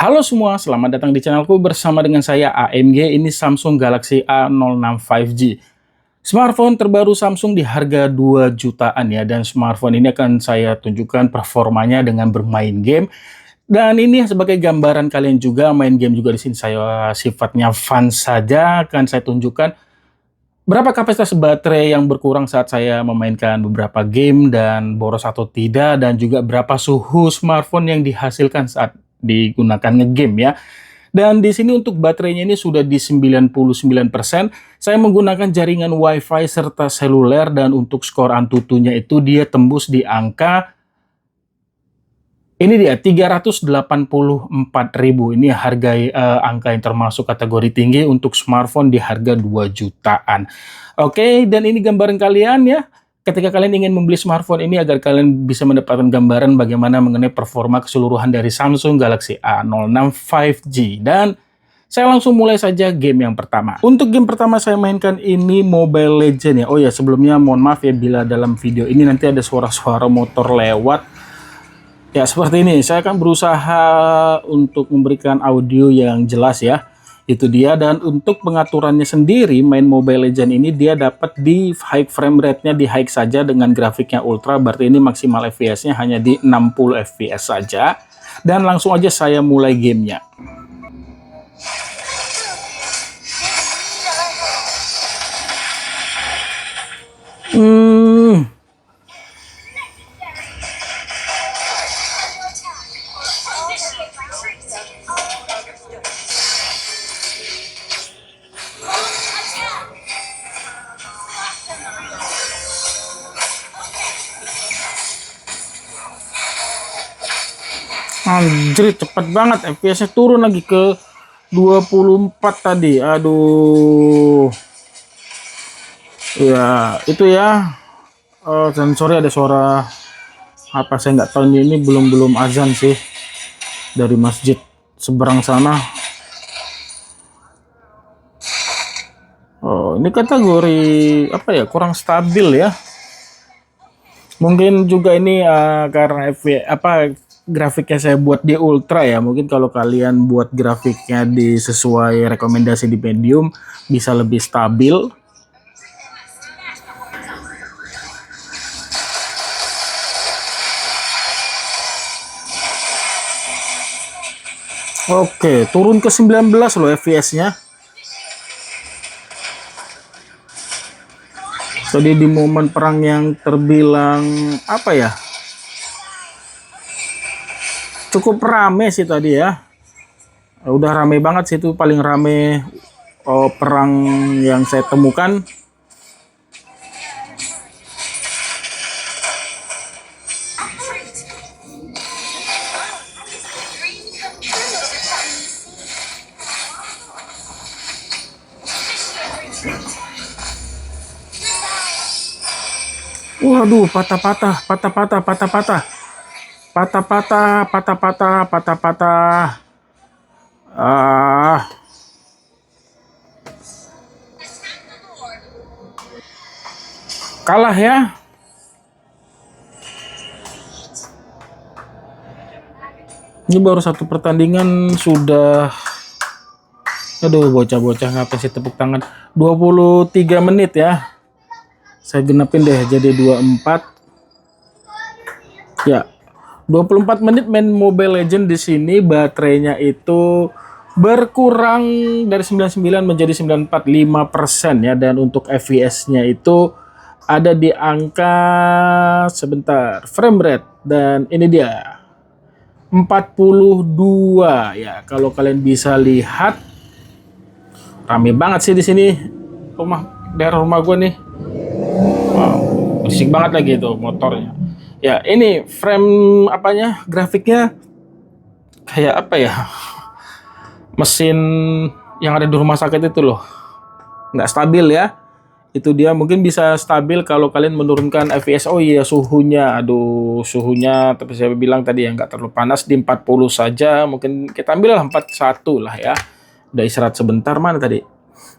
Halo semua, selamat datang di channelku bersama dengan saya AMG. Ini Samsung Galaxy A06 5G. Smartphone terbaru Samsung di harga 2 jutaan ya, dan smartphone ini akan saya tunjukkan performanya dengan bermain game. Dan ini sebagai gambaran kalian juga, main game juga di sini saya sifatnya fun saja. Akan saya tunjukkan berapa kapasitas baterai yang berkurang saat saya memainkan beberapa game dan boros atau tidak, dan juga berapa suhu smartphone yang dihasilkan saat digunakan ngegame ya. Dan di sini untuk baterainya ini sudah di 99%. Saya menggunakan jaringan WiFi serta seluler, dan untuk skor Antutunya itu dia tembus di angka ini dia 384.000. Ini harga angka yang termasuk kategori tinggi untuk smartphone di harga 2 jutaan. Oke, dan ini gambaran kalian ya. Ketika kalian ingin membeli smartphone ini agar kalian bisa mendapatkan gambaran bagaimana mengenai performa keseluruhan dari Samsung Galaxy A06 5G. Dan saya langsung mulai saja game yang pertama. Untuk game pertama saya mainkan ini Mobile Legends ya. Oh ya, sebelumnya mohon maaf ya bila dalam video ini nanti ada suara-suara motor lewat. Ya, seperti ini. Saya akan berusaha untuk memberikan audio yang jelas ya. Itu dia. Dan untuk pengaturannya sendiri, main Mobile Legends ini dia dapat di high frame rate-nya, di high saja dengan grafiknya ultra. Berarti ini maksimal FPS-nya hanya di 60 FPS saja. Dan langsung aja saya mulai gamenya. Anjir, cepet banget. FPS-nya turun lagi ke 24 tadi. Aduh. Ya, itu ya. Dan sorry ada suara apa, saya nggak tahu, ini belum azan sih dari masjid seberang sana. Oh, ini kategori apa ya? Kurang stabil ya. Mungkin juga ini karena grafiknya saya buat di ultra ya. Mungkin kalau kalian buat grafiknya di sesuai rekomendasi di medium bisa lebih stabil. Oke, turun ke 19 loh FPS-nya. Tadi di momen perang yang terbilang apa ya? Cukup rame sih tadi ya. Udah rame banget sih, itu paling rame perang yang saya temukan. Waduh, patah-patah. Kalah ya. Ini baru satu pertandingan sudah. Aduh, bocah-bocah ngapain sih tepuk tangan. 23 menit ya. Saya genapin deh jadi 24. Ya, 24 menit main Mobile Legends di sini. Baterainya itu berkurang dari 99 menjadi 94,5% ya. Dan untuk FPS-nya itu ada di angka sebentar frame rate, dan ini dia 42 ya. Kalau kalian bisa lihat, rame banget sih di sini. Daerah rumah gue nih. Wow, berisik banget lagi itu motornya. Ya, ini frame grafiknya kayak apa ya? Mesin yang ada di rumah sakit itu loh. Nggak stabil ya. Itu dia, mungkin bisa stabil kalau kalian menurunkan FPS. Oh iya, suhunya. Aduh, suhunya tapi saya bilang tadi ya nggak terlalu panas, di 40 saja. Mungkin kita ambillah 41 lah ya. Udah istirahat sebentar, mana tadi?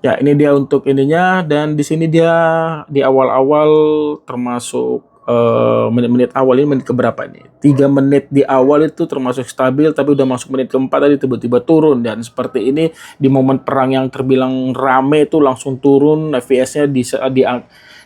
Ya, ini dia untuk ininya. Dan di sini dia di awal-awal termasuk menit-menit awal ini, menit keberapa ini? 3 menit di awal itu termasuk stabil, tapi udah masuk menit keempat tadi tiba-tiba turun, dan seperti ini di momen perang yang terbilang rame itu langsung turun FPS-nya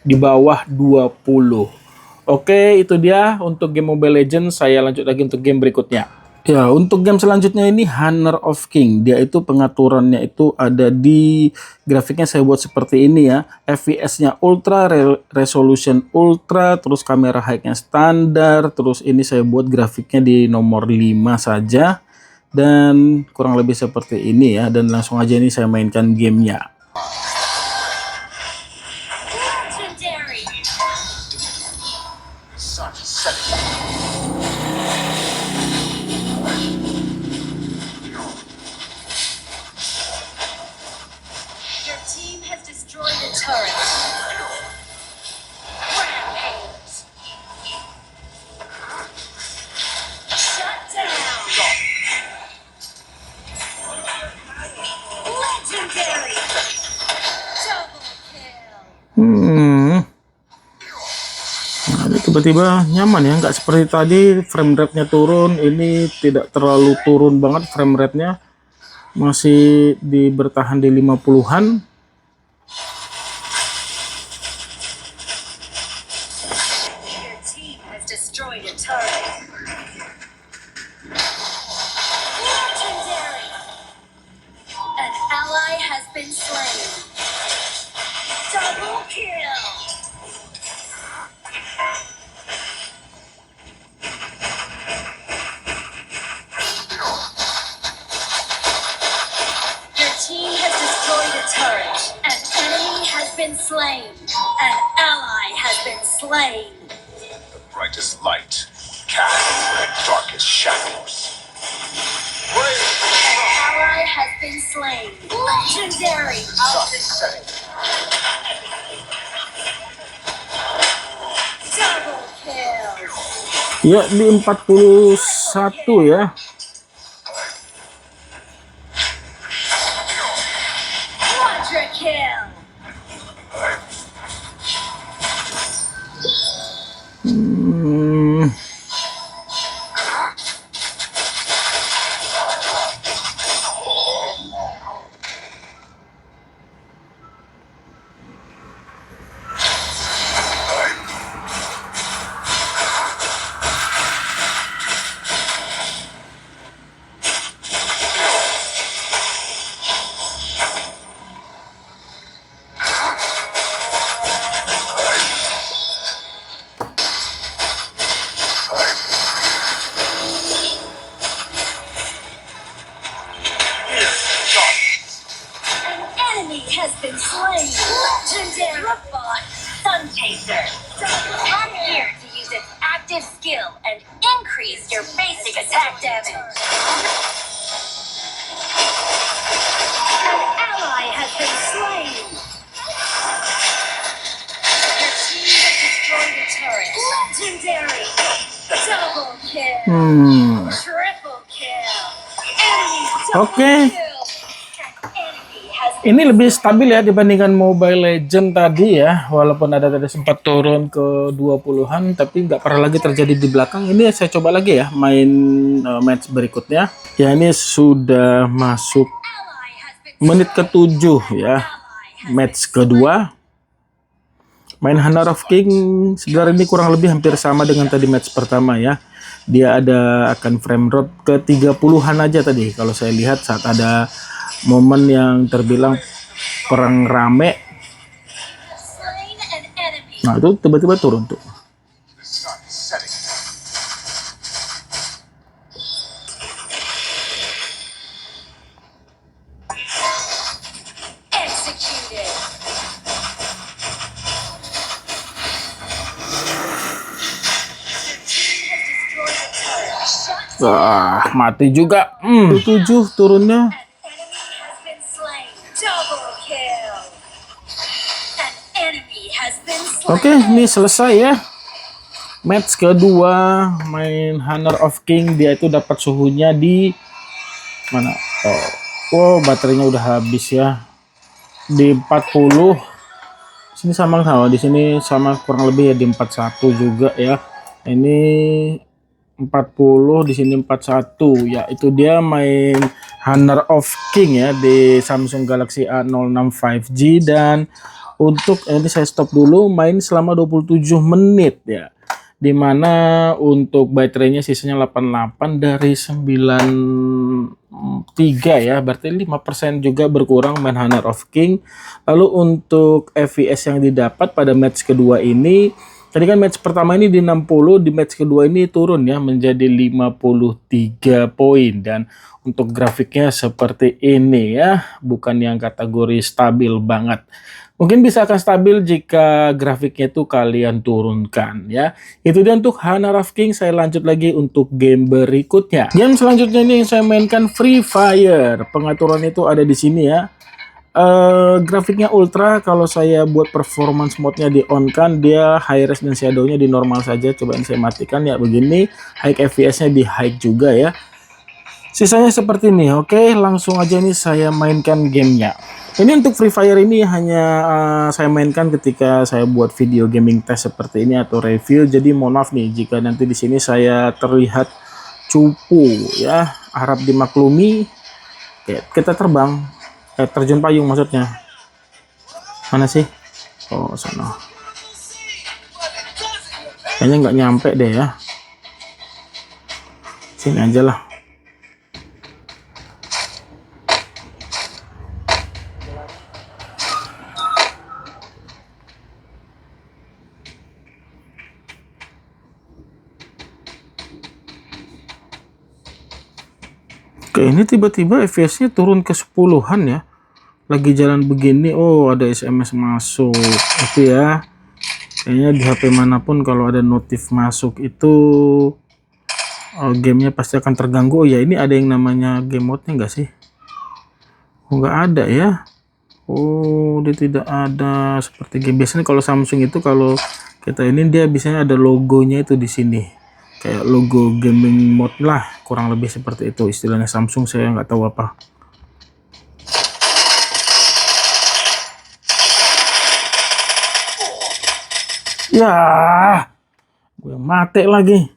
di bawah 20. Oke, itu dia untuk game Mobile Legends. Saya lanjut lagi untuk game berikutnya. Ya, untuk game selanjutnya ini Honor of King. Dia itu pengaturannya itu ada di grafiknya saya buat seperti ini ya. FPS-nya ultra, resolution ultra, terus kamera high-nya standar, terus ini saya buat grafiknya di nomor 5 saja. Dan kurang lebih seperti ini ya. Dan langsung aja ini saya mainkan gamenya. Nah, tiba-tiba nyaman ya, nggak seperti tadi frame rate-nya turun. Ini tidak terlalu turun banget frame rate-nya, masih bertahan di 50-an. Slain. An ally has been slain. The brightest light casts the darkest shadows. An ally has been slain. Legendary. Double kill. Ya, di 41 ya. Quadra kill. Has been slain. Legendary robot Sun Chaser. Come here to use its active skill and increase your basic attack damage. An ally has been slain. Your team has destroyed a turret. Legendary. Double kill. Triple kill. Enemy double kill. Ini lebih stabil ya dibandingkan Mobile Legends tadi ya. Walaupun ada tadi sempat turun ke 20-an, tapi nggak pernah lagi terjadi di belakang. Ini saya coba lagi ya main match berikutnya. Ya, ini sudah masuk menit ke-7 ya. Match kedua. Main Honor of King sebenarnya ini kurang lebih hampir sama dengan tadi match pertama ya. Dia akan frame rate ke 30-an aja tadi. Kalau saya lihat saat ada momen yang terbilang perang rame, nah itu tiba-tiba turun tuh. Wah, mati juga. 7 turunnya. Oke, ini selesai ya. Match kedua main Honor of King. Dia itu dapat suhunya di mana? Oh, baterainya udah habis ya. Di 40. Sini sama di sini sama kurang lebih ya di 41 juga ya. Ini 40, di sini 41 ya. Itu dia main Honor of King ya di Samsung Galaxy A06 5G. Dan untuk ini saya stop dulu main selama 27 menit ya. Dimana untuk baterainya sisanya 88 dari 93 ya, berarti 5% juga berkurang main Honor of King. Lalu untuk FPS yang didapat pada match kedua ini, tadi kan match pertama ini di 60, di match kedua ini turun ya menjadi 53 poin. Dan untuk grafiknya seperti ini ya, bukan yang kategori stabil banget. Mungkin bisa akan stabil jika grafiknya itu kalian turunkan ya. Itu dia untuk Honor of King. Saya lanjut lagi untuk game berikutnya. Game selanjutnya ini yang saya mainkan Free Fire. Pengaturan itu ada di sini ya. Grafiknya ultra. Kalau saya buat performance mode-nya di on kan, dia high res dan shadow-nya di normal saja. Coba saya matikan ya begini. High FPS-nya di high juga ya. Sisanya seperti ini. Oke, langsung aja nih saya mainkan gamenya. Ini untuk Free Fire ini hanya saya mainkan ketika saya buat video gaming test seperti ini atau review. Jadi mohon maaf nih jika nanti di sini saya terlihat cupu ya, harap dimaklumi. Oke, kita terbang, terjun payung maksudnya. Mana sih? Oh, sana. Kayaknya nggak nyampe deh ya. Sini aja lah. Oke, ini tiba-tiba FPS-nya turun ke 10-an ya. Lagi jalan begini, oh ada SMS masuk. Itu ya. Kayaknya di HP manapun kalau ada notif masuk itu gamenya pasti akan terganggu. Oh ya, ini ada yang namanya game mode-nya nggak sih? Oh, nggak ada ya. Oh, dia tidak ada seperti game. Biasanya kalau Samsung itu kalau kita ini dia biasanya ada logonya itu di sini. Kayak logo gaming mode lah, kurang lebih seperti itu istilahnya Samsung, saya nggak tahu apa. Ya, gue mati lagi.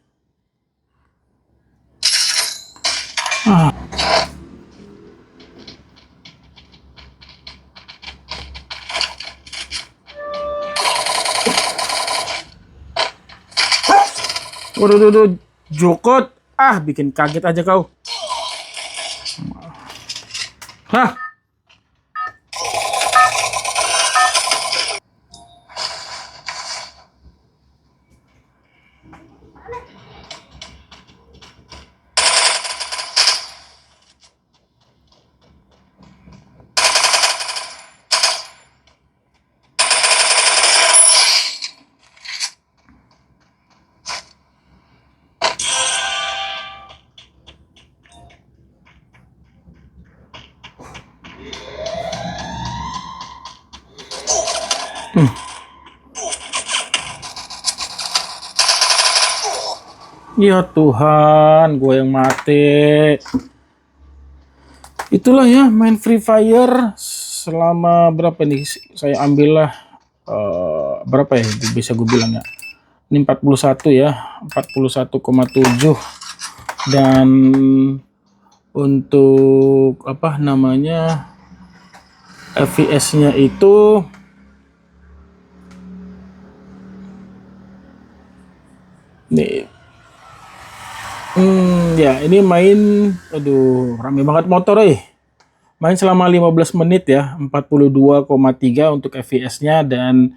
Waduh, Jokot. Bikin kaget aja kau. Hah? Ya Tuhan, gue yang mati. Itulah ya main Free Fire selama berapa nih? Saya ambillah berapa ya bisa gue bilang ya. Ini 41 ya, 41,7. Dan untuk apa namanya FPS-nya itu nih. Ya ini main, aduh rame banget motor main selama 15 menit ya, 42,3 untuk FPS-nya. Dan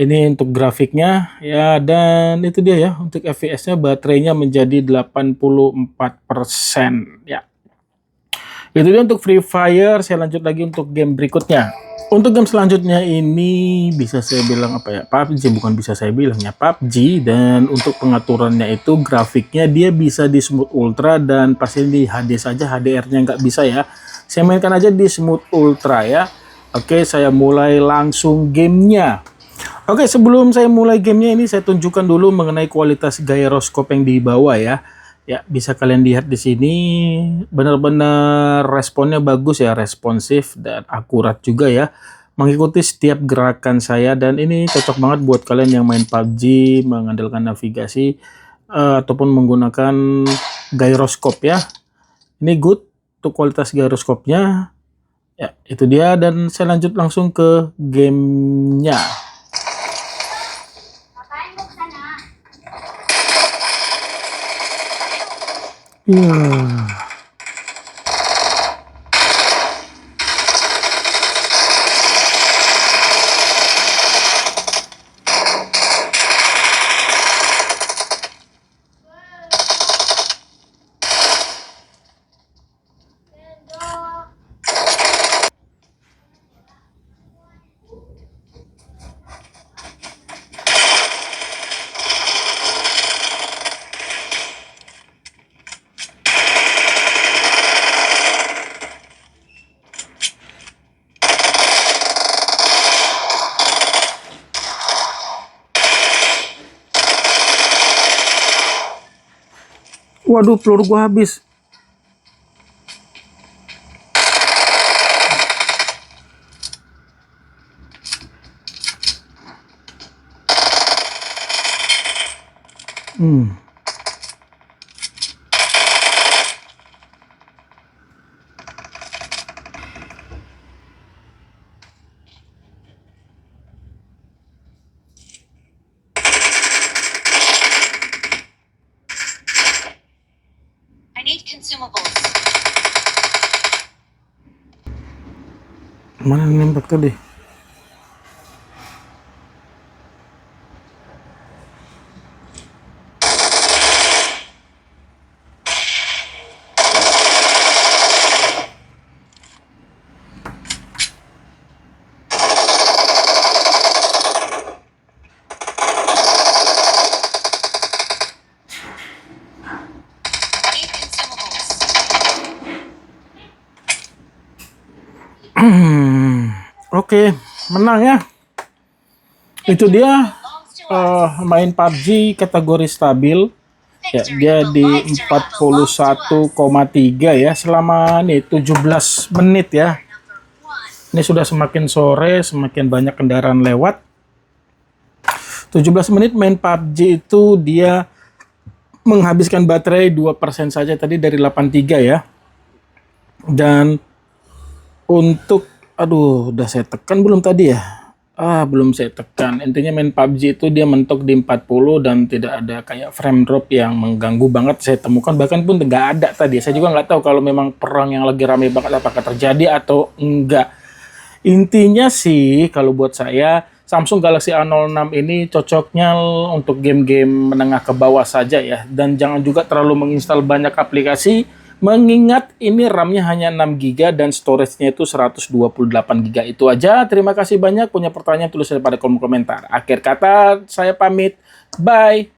ini untuk grafiknya ya, dan itu dia ya untuk FPS-nya, baterainya menjadi 84% ya. Itu dia untuk Free Fire. Saya lanjut lagi untuk game berikutnya. Untuk game selanjutnya ini bisa saya bilang apa ya, PUBG, bukan bisa saya bilang ya, PUBG. Dan untuk pengaturannya itu grafiknya dia bisa di smooth ultra dan pasti di HD saja, HDR-nya nggak bisa ya. Saya mainkan aja di smooth ultra ya. Oke, saya mulai langsung gamenya. Oke, sebelum saya mulai gamenya ini saya tunjukkan dulu mengenai kualitas gyroscope yang di bawah ya. Ya, bisa kalian lihat di sini benar-benar responnya bagus ya, responsif dan akurat juga ya. mengikuti setiap gerakan saya, dan ini cocok banget buat kalian yang main PUBG mengandalkan navigasi ataupun menggunakan gyroscope ya. Ini good untuk kualitas gyroscope-nya. Ya, itu dia, dan saya lanjut langsung ke gamenya. Ya. Waduh, peluru gua habis. I need consumables. Mana nembak tadi? I need consumables. Oke, menang ya. Itu dia Belongs to us. main PUBG kategori stabil. Ya, dia di 41,3 ya selama nih 17 menit ya. Ini sudah semakin sore, semakin banyak kendaraan lewat. 17 menit main PUBG itu dia menghabiskan baterai 2% saja tadi dari 83 ya. Dan untuk udah saya tekan belum tadi ya? Belum saya tekan. Intinya main PUBG itu dia mentok di 40 dan tidak ada kayak frame drop yang mengganggu banget saya temukan. Bahkan pun nggak ada tadi. Saya juga nggak tahu kalau memang perang yang lagi rame banget apakah terjadi atau enggak. Intinya sih kalau buat saya Samsung Galaxy A06 ini cocoknya untuk game-game menengah ke bawah saja ya. Dan jangan juga terlalu menginstal banyak aplikasi. Mengingat ini RAM-nya hanya 6 GB dan storage-nya itu 128 GB. Itu aja. Terima kasih banyak. Punya pertanyaan tulis pada kolom komentar. Akhir kata, saya pamit. Bye.